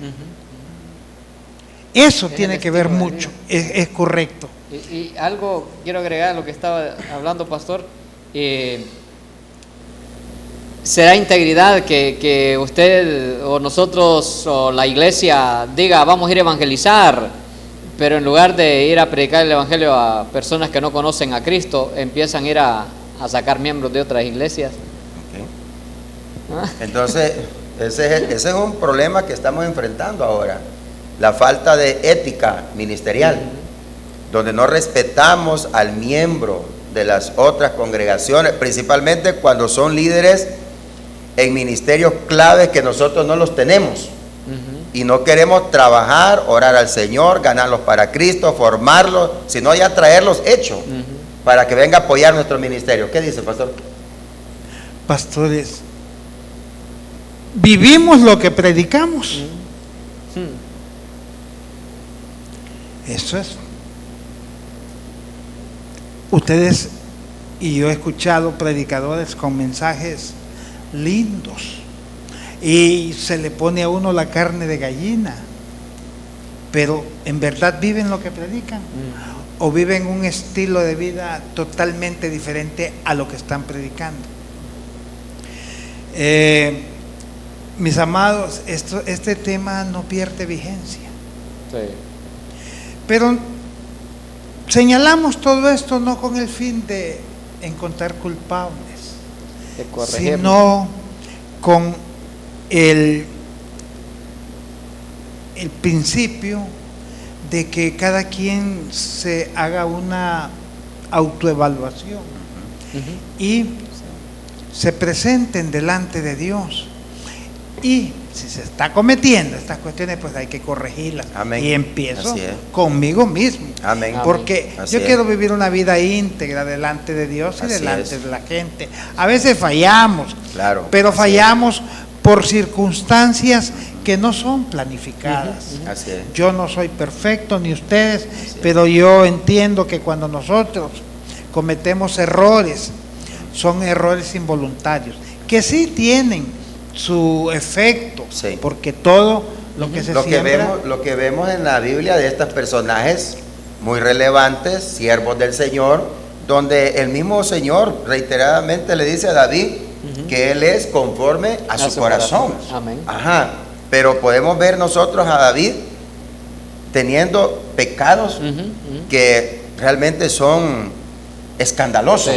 Eso Es tiene el que ver estilo de mucho, vida. es correcto. Y algo quiero agregar a lo que estaba hablando, pastor. ¿Será integridad que usted o nosotros o la iglesia diga vamos a ir a evangelizar, pero en lugar de ir a predicar el evangelio a personas que no conocen a Cristo, empiezan a ir a sacar miembros de otras iglesias? Entonces, ese es un problema que estamos enfrentando ahora, la falta de ética ministerial, donde no respetamos al miembro de las otras congregaciones, principalmente cuando son líderes en ministerios claves que nosotros no los tenemos. Y no queremos trabajar, orar al Señor, ganarlos para Cristo, formarlos, sino ya traerlos hechos para que venga a apoyar nuestro ministerio. ¿Qué dice, pastor? Pastores, vivimos lo que predicamos. Eso es. Ustedes y yo he escuchado predicadores con mensajes lindos y se le pone a uno la carne de gallina, pero ¿en verdad viven lo que predican? ¿O viven un estilo de vida totalmente diferente a lo que están predicando? Mis amados, este tema no pierde vigencia. Sí. Pero señalamos todo esto no con el fin de encontrar culpables, De corregirnos. sino con el principio de que cada quien se haga una autoevaluación y se presenten delante de Dios. Y si se está cometiendo estas cuestiones, pues hay que corregirlas. Amén. Y empiezo Así es. conmigo mismo. Amén. Porque Así yo es. quiero vivir una vida íntegra delante de Dios y Así delante es. de la gente. A veces fallamos, Claro. pero Así fallamos por circunstancias que no son planificadas. Así es. Yo no soy perfecto, ni ustedes, pero yo entiendo que cuando nosotros cometemos errores, son errores involuntarios, que sí tienen su efecto, Sí. porque todo lo que se siembra, Lo que vemos en la Biblia de estos personajes muy relevantes, siervos del Señor, donde el mismo Señor reiteradamente le dice a David que él es conforme a su corazón. Amén. Ajá. Pero podemos ver nosotros a David teniendo pecados que realmente son escandalosos,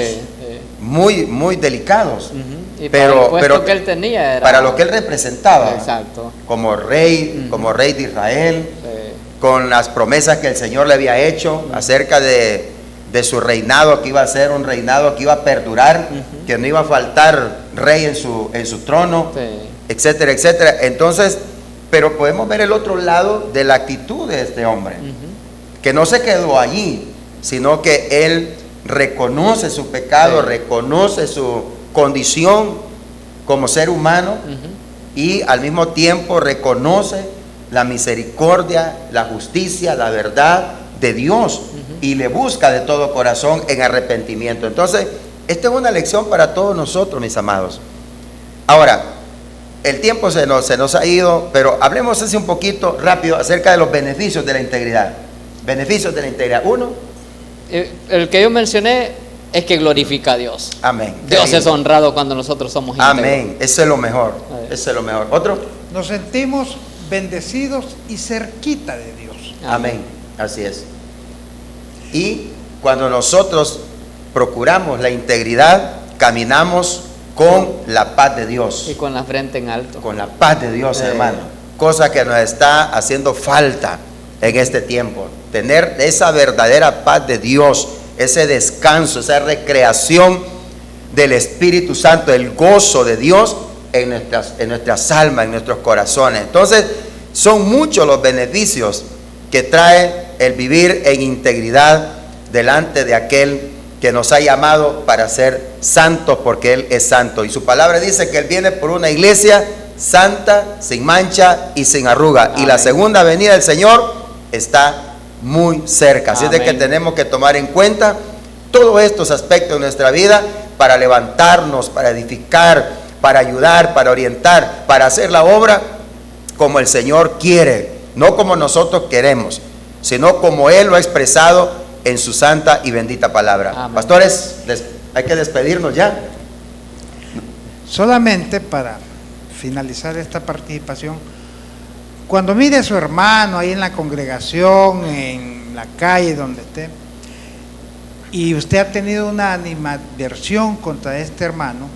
muy, muy delicados. Y para el puesto pero que él tenía era para lo que él representaba, Exacto. como rey de Israel, con las promesas que el Señor le había hecho acerca de su reinado, que iba a ser un reinado que iba a perdurar, que no iba a faltar rey en su trono, Sí. etcétera, etcétera. Entonces, pero podemos ver el otro lado de la actitud de este hombre, que no se quedó allí, sino que él reconoce su pecado, reconoce su condición como ser humano y al mismo tiempo reconoce la misericordia, la justicia, la verdad de Dios y le busca de todo corazón en arrepentimiento. Entonces, esta es una lección para todos nosotros, mis amados. Ahora, el tiempo se nos ha ido, pero hablemos así un poquito rápido acerca de los beneficios de la integridad. Beneficios de la integridad. Uno, El que yo mencioné es que glorifica a Dios. amén. Dios es honrado cuando nosotros somos íntegros. Amén. Eso es lo mejor. Amén. Eso es lo mejor. Otro, nos sentimos bendecidos y cerquita de Dios. amén. Así es. Y cuando nosotros procuramos la integridad, caminamos con la paz de Dios. Y con la frente en alto. Con la paz de Dios, hermano. Cosa que nos está haciendo falta en este tiempo. Tener esa verdadera paz de Dios, ese descanso, esa recreación del Espíritu Santo, el gozo de Dios en nuestras almas, en nuestros corazones. Entonces, son muchos los beneficios que trae el vivir en integridad delante de aquel que nos ha llamado para ser santos, porque Él es santo. Y su palabra dice que Él viene por una iglesia santa, sin mancha y sin arruga. Amén. Y la segunda venida del Señor está muy cerca. Así es de que Amén. tenemos que tomar en cuenta todos estos aspectos de nuestra vida para levantarnos, para edificar, para ayudar, para orientar, para hacer la obra como el Señor quiere, no como nosotros queremos, sino como Él lo ha expresado en su santa y bendita palabra. Amén. Pastores, hay que despedirnos ya. Solamente para finalizar esta participación, cuando mire a su hermano ahí en la congregación, en la calle, donde esté, y usted ha tenido una animadversión contra este hermano,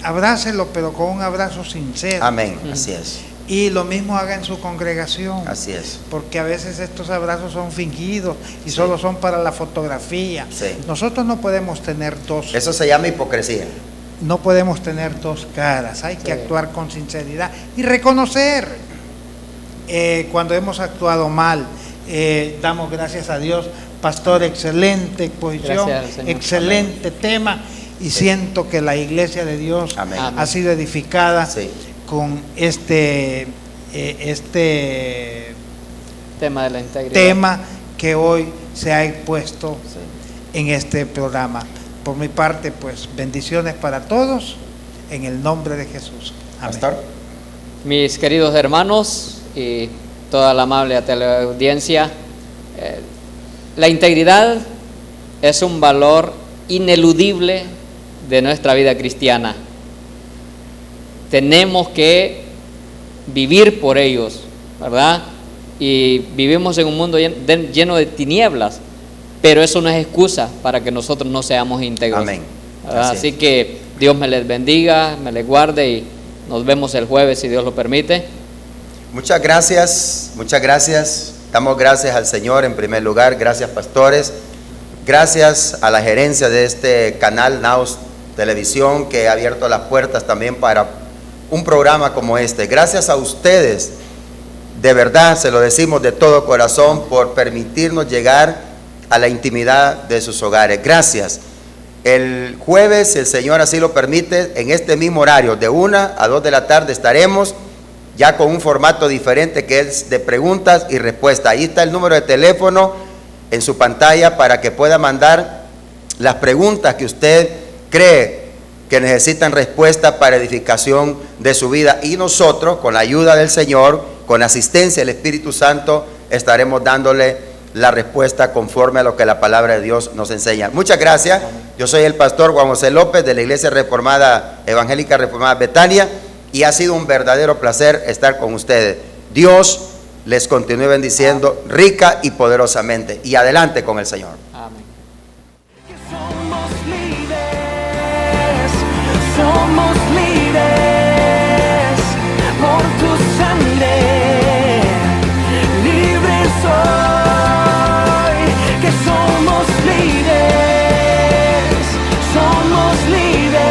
abrácelo, pero con un abrazo sincero. Amén, así es. Y lo mismo haga en su congregación. Así es. Porque a veces estos abrazos son fingidos y Sí. solo son para la fotografía. Sí. Nosotros no podemos tener dos. Eso se llama hipocresía. No podemos tener dos caras, hay que Sí. actuar con sinceridad y reconocer cuando hemos actuado mal. Damos gracias a Dios, pastor, excelente exposición, Gracias al Señor. excelente tema, y siento que la iglesia de Dios Amén. ha sido edificada Sí. con este Tema de la integridad. tema que hoy se ha expuesto Sí. en este programa. Por mi parte, pues bendiciones para todos en el nombre de Jesús. Amén. Pastor. Mis queridos hermanos y toda la amable teleaudiencia, la integridad es un valor ineludible de nuestra vida cristiana. Tenemos que vivir por ellos, ¿verdad? Y vivimos en un mundo lleno de tinieblas, pero eso no es excusa para que nosotros no seamos íntegros. Amén. ¿Verdad? Así Así es. que Dios me les bendiga, me les guarde y nos vemos el jueves si Dios lo permite. Muchas gracias, muchas gracias. Damos gracias al Señor en primer lugar. Gracias, pastores. Gracias a la gerencia de este canal Naos Televisión, que ha abierto las puertas también para un programa como este. Gracias a ustedes, de verdad, se lo decimos de todo corazón, por permitirnos llegar a la intimidad de sus hogares. Gracias. El jueves, si el Señor así lo permite, en este mismo horario, de 1 a 2 de la tarde, estaremos ya con un formato diferente, que es de preguntas y respuestas. Ahí está el número de teléfono en su pantalla para que pueda mandar las preguntas que usted cree que necesitan respuesta para edificación de su vida. Y nosotros, con la ayuda del Señor, con la asistencia del Espíritu Santo, estaremos dándole la respuesta conforme a lo que la palabra de Dios nos enseña. Muchas gracias. Yo soy el pastor Juan José López, de la Iglesia Reformada, Evangélica Reformada Betania, y ha sido un verdadero placer estar con ustedes. Dios les continúe bendiciendo rica y poderosamente. Y adelante con el Señor. Amén. Que somos líderes, somos líderes por tu sangre, libre soy. Que somos líderes, somos líderes.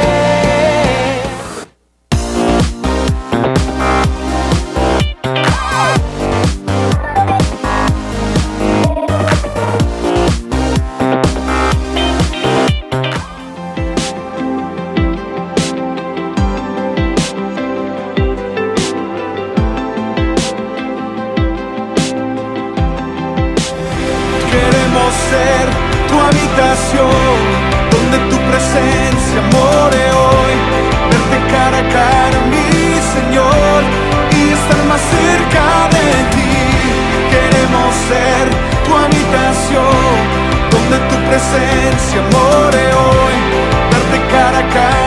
Queremos ser tu habitación, donde tu presencia more hoy. Verte cara a cara, mi Señor, y estar más cerca de ti. Queremos ser tu habitación, donde tu presencia more hoy. Verte cara a cara.